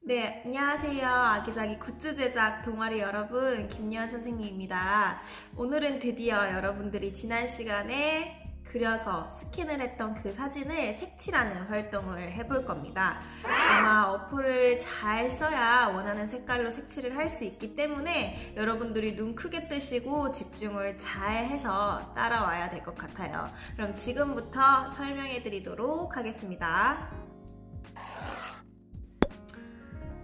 네, 안녕하세요. 아기자기 굿즈 제작 동아리 여러분, 김유한 선생님입니다. 오늘은 드디어 여러분들이 지난 시간에 그려서 스캔을 했던 그 사진을 색칠하는 활동을 해볼 겁니다. 아마 어플을 잘 써야 원하는 색깔로 색칠을 할 수 있기 때문에 여러분들이 눈 크게 뜨시고 집중을 잘 해서 따라와야 될 것 같아요. 그럼 지금부터 설명해 드리도록 하겠습니다.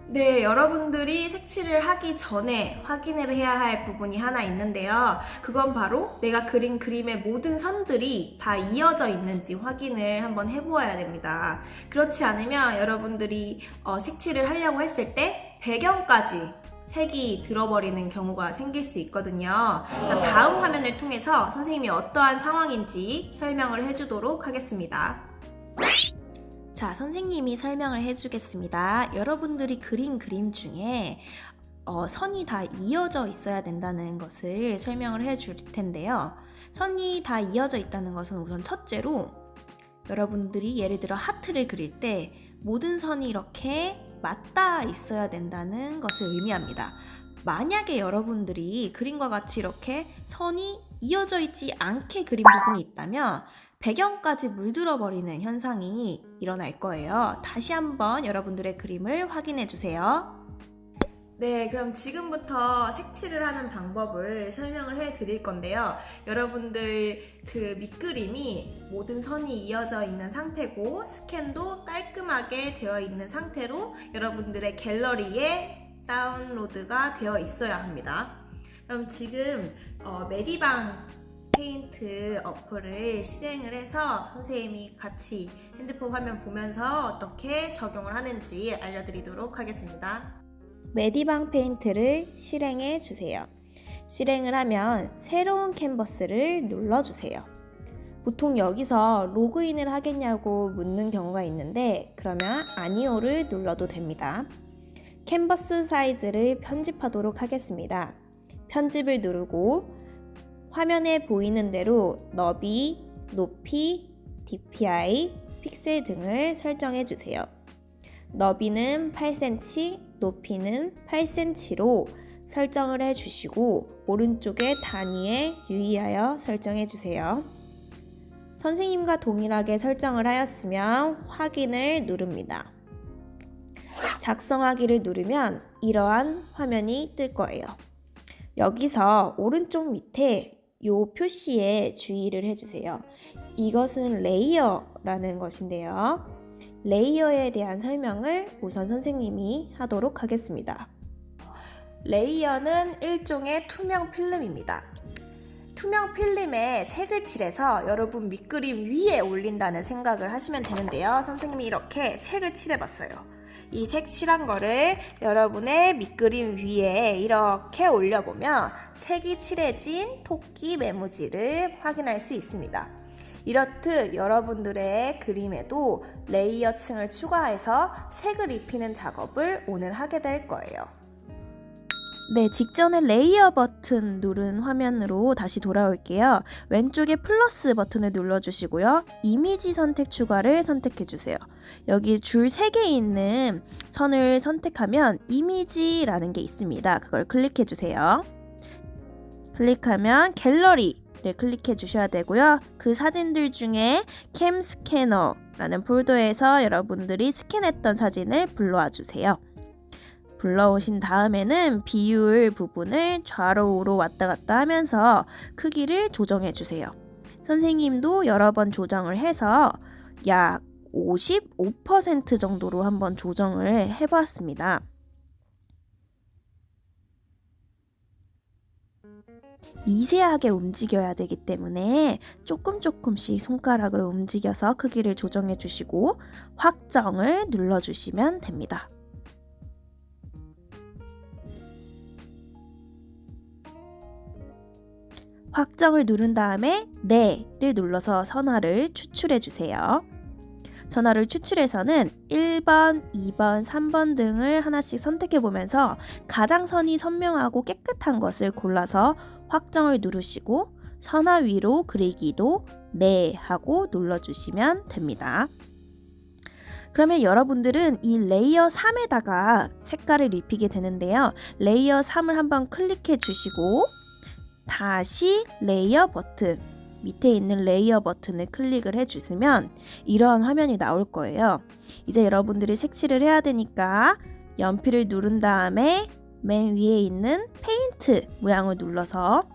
네, 여러분들이 색칠을 하기 전에 확인을 해야 할 부분이 하나 있는데요. 그건 바로 내가 그린 그림의 모든 선들이 다 이어져 있는지 확인을 한번 해보아야 됩니다. 그렇지 않으면 여러분들이 색칠을 하려고 했을 때 배경까지 색이 들어버리는 경우가 생길 수 있거든요. 자, 다음 화면을 통해서 선생님이 어떠한 상황인지 설명을 해주도록 하겠습니다. 자, 선생님이 설명을 해주겠습니다. 여러분들이 그린 그림 중에 선이 다 이어져 있어야 된다는 것을 설명을 해줄 텐데요. 선이 다 이어져 있다는 것은 우선 첫째로 여러분들이 예를 들어 하트를 그릴 때 모든 선이 이렇게 맞닿아 있어야 된다는 것을 의미합니다. 만약에 여러분들이 그림과 같이 이렇게 선이 이어져 있지 않게 그린 부분이 있다면 배경까지 물들어 버리는 현상이 일어날 거예요. 다시 한번 여러분들의 그림을 확인해 주세요. 네, 그럼 지금부터 색칠을 하는 방법을 설명을 해 드릴 건데요. 여러분들 그 밑그림이 모든 선이 이어져 있는 상태고 스캔도 깔끔하게 되어 있는 상태로 여러분들의 갤러리에 다운로드가 되어 있어야 합니다. 그럼 지금 메디방 페인트 어플을 실행을 해서 선생님이 같이 핸드폰 화면 보면서 어떻게 적용을 하는지 알려드리도록 하겠습니다. 메디방 페인트를 실행해 주세요. 실행을 하면 새로운 캔버스를 눌러주세요. 보통 여기서 로그인을 하겠냐고 묻는 경우가 있는데 그러면 아니오를 눌러도 됩니다. 캔버스 사이즈를 편집하도록 하겠습니다. 편집을 누르고 화면에 보이는 대로 너비, 높이, DPI, 픽셀 등을 설정해 주세요. 너비는 8cm, 높이는 8cm로 설정을 해 주시고 오른쪽의 단위에 유의하여 설정해 주세요. 선생님과 동일하게 설정을 하였으면 확인을 누릅니다. 작성하기를 누르면 이러한 화면이 뜰 거예요. 여기서 오른쪽 밑에 이 표시에 주의를 해주세요. 이것은 레이어라는 것인데요. 레이어에 대한 설명을 우선 선생님이 하도록 하겠습니다. 레이어는 일종의 투명 필름입니다. 투명 필름에 색을 칠해서 여러분 밑그림 위에 올린다는 생각을 하시면 되는데요. 선생님이 이렇게 색을 칠해봤어요. 이 색 칠한 거를 여러분의 밑그림 위에 이렇게 올려보면 색이 칠해진 토끼 메모지를 확인할 수 있습니다. 이렇듯 여러분들의 그림에도 레이어 층을 추가해서 색을 입히는 작업을 오늘 하게 될 거예요. 네, 직전에 레이어 버튼 누른 화면으로 다시 돌아올게요. 왼쪽에 플러스 버튼을 눌러주시고요. 이미지 선택 추가를 선택해주세요. 여기 줄 3개 있는 선을 선택하면 이미지라는 게 있습니다. 그걸 클릭해주세요. 클릭하면 갤러리를 클릭해 주셔야 되고요. 그 사진들 중에 캠 스캐너라는 폴더에서 여러분들이 스캔했던 사진을 불러와 주세요. 불러오신 다음에는 비율 부분을 좌로 우로 왔다 갔다 하면서 크기를 조정해 주세요. 선생님도 여러 번 조정을 해서 약 55% 정도로 한번 조정을 해보았습니다. 미세하게 움직여야 되기 때문에 조금씩 손가락으로 움직여서 크기를 조정해 주시고 확정을 눌러주시면 됩니다. 확정을 누른 다음에 네를 눌러서 선화를 추출해 주세요. 전화를 추출해서는 1번, 2번, 3번 등을 하나씩 선택해 보면서 가장 선이 선명하고 깨끗한 것을 골라서 확정을 누르시고 선화 위로 그리기도 네 하고 눌러주시면 됩니다. 그러면 여러분들은 이 레이어 3에다가 색깔을 입히게 되는데요. 레이어 3을 한번 클릭해 주시고 다시 레이어 버튼, 밑에 있는 레이어 버튼을 클릭을 해주시면 이러한 화면이 나올 거예요. 이제 여러분들이 색칠을 해야 되니까 연필을 누른 다음에 맨 위에 있는 페인트 모양을 눌러서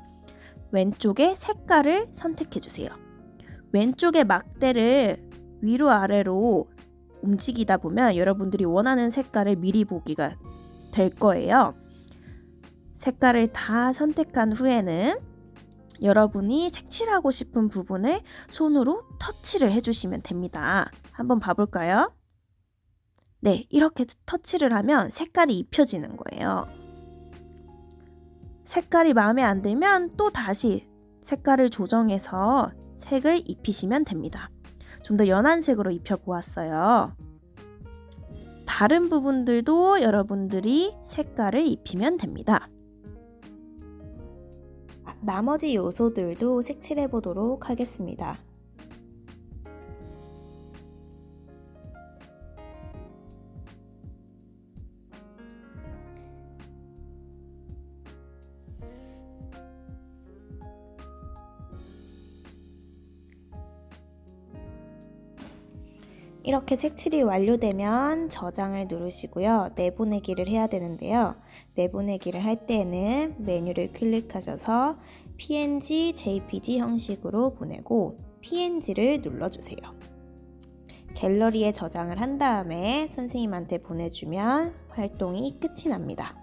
왼쪽에 색깔을 선택해 주세요. 왼쪽의 막대를 위로 아래로 움직이다 보면 여러분들이 원하는 색깔을 미리 보기가 될 거예요. 색깔을 다 선택한 후에는 여러분이 색칠하고 싶은 부분을 손으로 터치를 해주시면 됩니다. 한번 봐볼까요? 네, 이렇게 터치를 하면 색깔이 입혀지는 거예요. 색깔이 마음에 안 들면 또 다시 색깔을 조정해서 색을 입히시면 됩니다. 좀 더 연한 색으로 입혀보았어요. 다른 부분들도 여러분들이 색깔을 입히면 됩니다. 나머지 요소들도 색칠해 보도록 하겠습니다. 이렇게 색칠이 완료되면 저장을 누르시고요. 내보내기를 해야 되는데요. 내보내기를 할 때는 메뉴를 클릭하셔서 PNG, JPG 형식으로 보내고 PNG를 눌러주세요. 갤러리에 저장을 한 다음에 선생님한테 보내주면 활동이 끝이 납니다.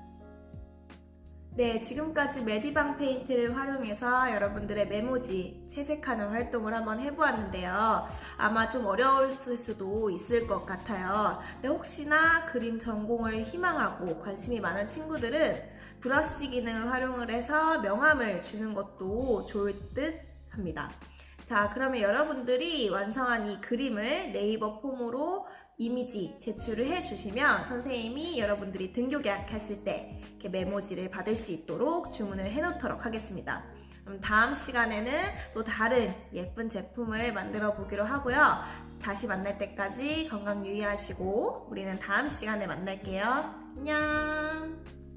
네, 지금까지 메디방 페인트를 활용해서 여러분들의 메모지 채색하는 활동을 한번 해보았는데요. 아마 좀 어려웠을 수도 있을 것 같아요. 근데 혹시나 그림 전공을 희망하고 관심이 많은 친구들은 브러쉬 기능을 활용을 해서 명암을 주는 것도 좋을 듯 합니다. 자, 그러면 여러분들이 완성한 이 그림을 네이버 폼으로 이미지 제출을 해주시면 선생님이 여러분들이 등교 계약했을 때 이렇게 메모지를 받을 수 있도록 주문을 해놓도록 하겠습니다. 그럼 다음 시간에는 또 다른 예쁜 제품을 만들어 보기로 하고요. 다시 만날 때까지 건강 유의하시고 우리는 다음 시간에 만날게요. 안녕.